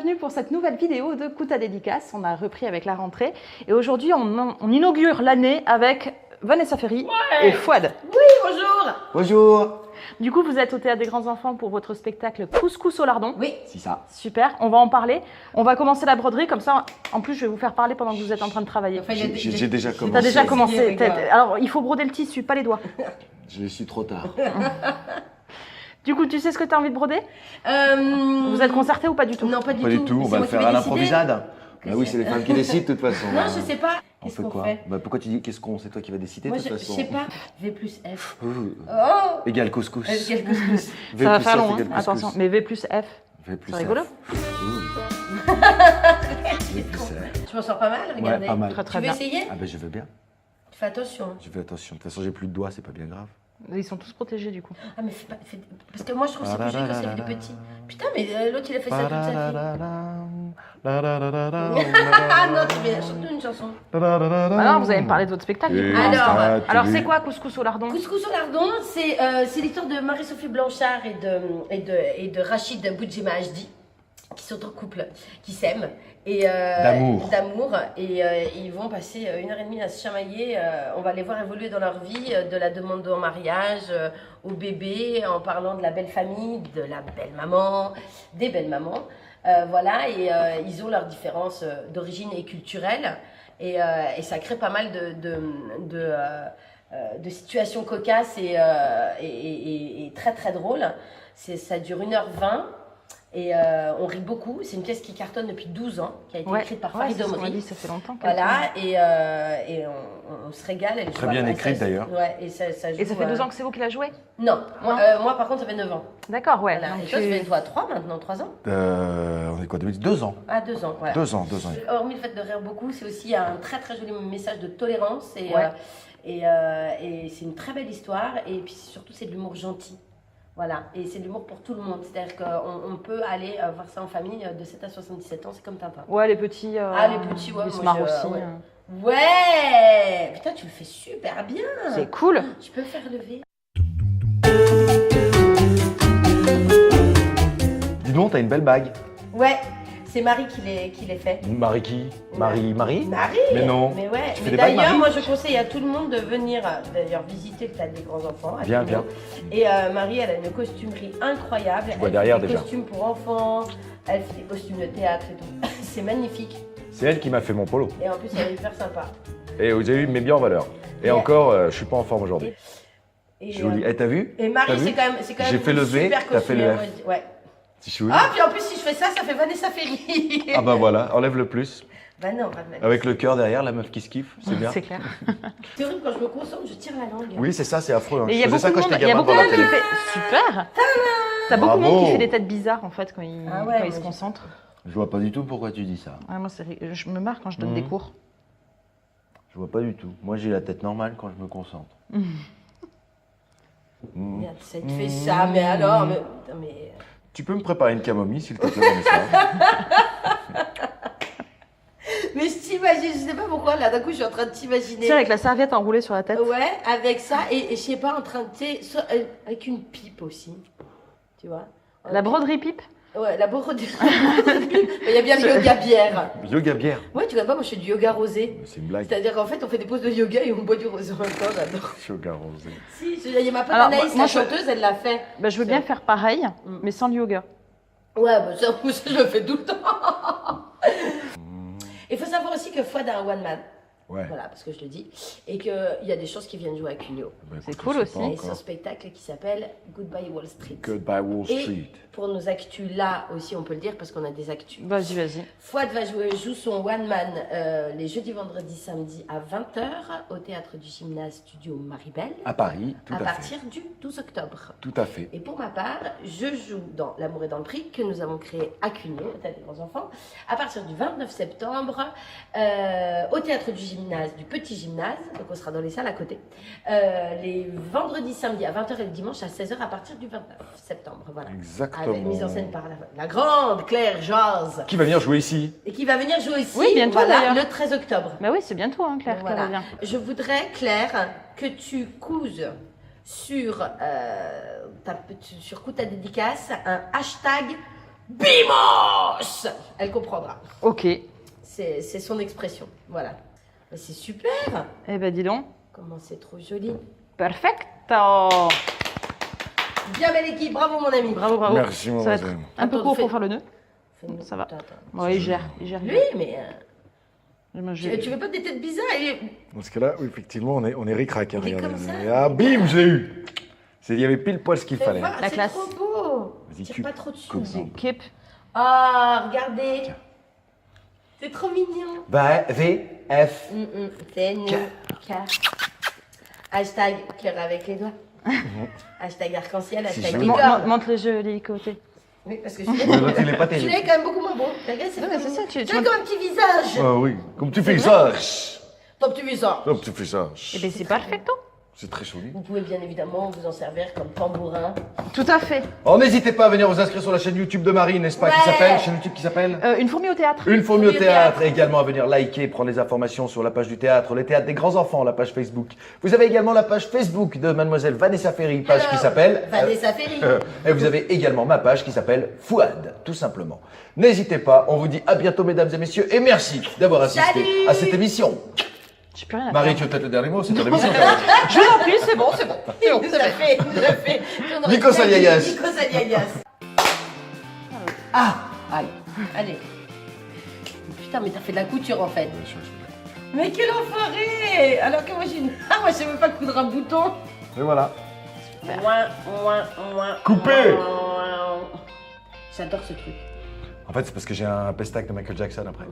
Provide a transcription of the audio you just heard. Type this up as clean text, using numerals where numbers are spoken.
bienvenue pour cette nouvelle vidéo de Coup à dédicace. On a repris avec la rentrée et aujourd'hui on inaugure l'année avec Vanessa Ferry et Fouad. Oui, bonjour. Bonjour. Du coup, vous êtes au Théâtre des Grands Enfants pour votre spectacle Couscous au lardon. Oui. C'est ça. Super, on va en parler. On va commencer la broderie, comme ça, en plus, je vais vous faire parler pendant que vous êtes en train de travailler. Enfin, J'ai déjà commencé. T'as déjà commencé. Oui, d'accord. Alors, il faut broder le tissu, pas les doigts. Je suis trop tard. Du coup, tu sais ce que tu as envie de broder? Vous êtes concerté ou pas du tout? Non, pas du Pas tout. du tout, on C'est va moi le qui faire vais à décider. l'improvisade. Bah oui, c'est les femmes qui décident de toute façon. Non, je sais pas. On Qu'est-ce fait qu'on quoi? fait? Bah pourquoi tu dis qu'est-ce qu'on? C'est toi qui vas décider de Moi, toute je façon. sais pas. V plus F. Ouh. Oh. Égal couscous. Quel couscous. V Ça va plus faire F long, égale hein. couscous. Attention. Mais V plus F, V plus c'est F. rigolo. Ouh. V plus F. Je m'en sors pas mal, regardez. Ouais, pas mal. Très Tu très veux bien. essayer? Ah ben je veux bien. Fais attention. Je fais attention. De toute façon, j'ai plus de doigts, c'est pas bien grave. Ils sont tous protégés du coup. Ah, mais parce que moi, je trouve que c'est plus joli quand c'est plus petit. Putain, mais l'autre, il a fait ça toute sa vie. Ah non, tu viens, chante-nous une chanson. Alors, vous allez me parler de votre spectacle. du coup. Alors, c'est quoi Couscous au lardon? Couscous au lardon, c'est l'histoire de Marie-Sophie Blanchard et de Rachid Boudjema-Hdi, qui sont en couple, qui s'aiment. D'amour. Et ils vont passer 1h30 à se chamailler. On va les voir évoluer dans leur vie, de la demande en mariage au bébé, en parlant de la belle famille, de la belle maman, des belles mamans. Voilà, et ils ont leurs différences d'origine et culturelles. Et ça crée pas mal de situations cocasses et très très drôles. Ça dure 1h20. Et on rit beaucoup. C'est une pièce qui cartonne depuis 12 ans, qui a été écrite par Farid Omri. Ça fait longtemps. Voilà, et on se régale. Elle Très joue bien à- écrite, ça- d'ailleurs. Ouais, et ça joue, Et ça fait 2 ans que c'est vous qui la jouez? Non, moi par contre ça fait 9 ans. D'accord, ouais. Voilà. Donc, Et toi, ça fait toi 3 maintenant, 3 ans? On est quoi, 2 ans. Ah, 2 ans, voilà. 2 ans, 2 ans. Hormis le fait de rire beaucoup, c'est aussi un très très joli message de tolérance Ouais. et c'est une très belle histoire et puis surtout c'est de l'humour gentil. Voilà, et c'est de l'humour pour tout le monde, c'est-à-dire qu'on peut aller voir ça en famille de 7 à 77 ans, c'est comme Tintin. Ouais, les petits. Les petits, ouais, Ils se moi, marrent aussi. ouais. Ouais, putain, tu le fais super bien. C'est cool. Tu peux faire lever. Dis donc, t'as une belle bague. Ouais, c'est Marie qui les fait. Marie qui? Marie? Marie. Mais non. Mais ouais. Tu fais Mais des bagues, d'ailleurs, Marie? moi je conseille à tout le monde de venir d'ailleurs visiter le Théâtre des Grands Enfants. à Viens, Pignon. viens. Et Marie, elle a une costumerie incroyable. Je vois Elle derrière fait des déjà. costumes pour enfants, elle fait des costumes de théâtre et tout. C'est magnifique. C'est elle qui m'a fait mon polo. Et en plus, elle est hyper sympa. Et vous avez vu, mais bien en valeur. Et encore, je suis pas en forme aujourd'hui. Et, Joli. Eh, t'as vu? et Marie, T'as vu? c'est quand même J'ai fait le V, super t'as fait le costume, F. Ouais. Si je suis Ah, puis en plus, si je fais ça, ça fait Vanessa Ferry. Ah bah voilà, enlève le plus. Bah non, pas de mal. Avec le cœur derrière, la meuf qui se kiffe, c'est bien. C'est clair. C'est horrible quand je me concentre, je tire la langue. Oui, c'est ça, c'est affreux. Hein. Et il y Je a faisais ça beaucoup quand de monde, j'étais il y a gamin beaucoup de devant la monde qui télé. fait. Super. T'as beaucoup de monde Bravo. qui fait des têtes bizarres en fait quand il, Ah ouais, quand il moi, se concentre. Je vois pas du tout pourquoi tu dis ça. Ouais, moi, je me marre quand je donne des cours. Je vois pas du tout. Moi, j'ai la tête normale quand je me concentre. Merde, ça te fait ça, mais alors, mais... Tu peux me préparer une camomille, s'il te plaît, Vanessa? Mais je t'imagine, je sais pas pourquoi, là, d'un coup, je suis en train de t'imaginer. Tu sais, avec la serviette enroulée sur la tête. Ouais, avec ça, et je sais pas, en train de, tu sais, avec une pipe aussi, tu vois. La broderie pipe. Ouais, la broderie. Il y a bien le yoga bière. Yoga bière. Ouais, tu vois pas, moi, je fais du yoga rosé. C'est une blague. C'est-à-dire qu'en fait, on fait des poses de yoga et on boit du rosé en même temps, j'adore. Yoga rosé. Si, il y a ma pote Alors, Anaïs, moi, la je- chanteuse, elle l'a fait. Bah, je veux bien faire pareil, mais sans le yoga. Ouais, bah ça, je le fais tout le temps. Il faut savoir aussi que Fouad a un one man. Ouais. Voilà, parce que je le dis. Et qu'il y a des choses qui viennent jouer à Cugno. Bah, C'est écoute, cool je aussi. sais pas Et son encore. spectacle qui s'appelle Goodbye Wall Street. Goodbye Wall Et Street. pour nos actus là aussi, on peut le dire parce qu'on a des actus. Vas-y, vas-y. Fouad joue son one man les jeudis, vendredis, samedis à 20h au théâtre du gymnase Studio Maribel À Paris, tout à à fait. partir du 12 octobre. Tout à fait. Et pour ma part, je joue dans L'amour est dans le prix que nous avons créé à Cugno, au Théâtre des Grands Enfants, à partir du 29 septembre au théâtre du gymnase, du petit gymnase, donc on sera dans les salles à côté, les vendredis, samedis à 20h et le dimanche à 16h à partir du 29 septembre. Voilà. Exactement. Avec mise en scène par la grande Claire Jazz Qui va venir jouer ici? et qui va venir jouer ici Oui, bientôt, voilà, d'ailleurs. le 13 octobre. Bah oui, c'est bientôt, hein, Claire, Voilà. qui revient. Je voudrais, Claire, que tu couses sur, sur Coup ta dédicace un hashtag Bimos. Elle comprendra. Ok. C'est son expression. Voilà. Mais c'est super. Eh ben dis donc. Comment c'est trop joli. Perfecto. Bien belle équipe. Bravo, mon ami. Bravo, bravo. Merci, Ça va être mademoiselle. un peu Attends, court fais- pour faire le nœud. Fais-nous- Ça va. Attends. Ouais, il gère. Lui, mais Moi, tu veux pas des têtes bizarres? Dans ce cas-là, oui, effectivement, on est ric-rac. hein, Il est regardez. comme ça. Ah, bim, je l'ai eu. Il y avait pile poil ce qu'il fallait. La La classe. C'est trop beau. Vas-y, Tire coupe. pas trop dessus. Coupe. Kip. Ah, regardez. C'est trop mignon. V-F. C'est nous. Hashtag cœur avec les doigts. Hashtag arc-en-ciel, hashtag joli. licorne. Montre le joli côté. Oui, parce que L'autre, il est pas celui-là terrible. est quand même beaucoup moins beau. Regarde, c'est Non, mais c'est ça, tu comme un petit visage. Ah oui, comme tu fais ça. Ton petit visage. Comme tu fais ça. Eh ben c'est perfecto. C'est très joli. Vous pouvez bien évidemment vous en servir comme tambourin. Tout à fait. Oh, n'hésitez pas à venir vous inscrire sur la chaîne YouTube de Marie, n'est-ce pas? Qui Ouais. s'appelle? Chaîne YouTube qui s'appelle? Une fourmi au théâtre. Une fourmi au Fourmi au théâtre. théâtre. Et également à venir liker, prendre les informations sur la page du théâtre, les théâtres des grands enfants, la page Facebook. Vous avez également la page Facebook de Mademoiselle Vanessa Ferry, page qui Alors, s'appelle Vanessa Ferry. Et vous avez également ma page qui s'appelle Fouad, tout simplement. N'hésitez pas, on vous dit à bientôt mesdames et messieurs et merci d'avoir assisté Salut à cette émission. J'ai plus rien à Marie, faire. tu veux peut-être le dernier mot, c'est ton émission. quand même. Je vous en prie, c'est bon, c'est bon. C'est bon, Il nous c'est a fait. fait, il nous a fait. Nikos Aliagas. Nikos Aliagas. Ah, aïe. Allez. Putain, mais t'as fait de la couture en fait. Mais quel enfoiré. Alors que moi j'ai une... Ah, moi je sais même pas coudre un bouton. Et voilà. Coupé. J'adore ce truc. En fait, c'est parce que j'ai un pestac de Michael Jackson après.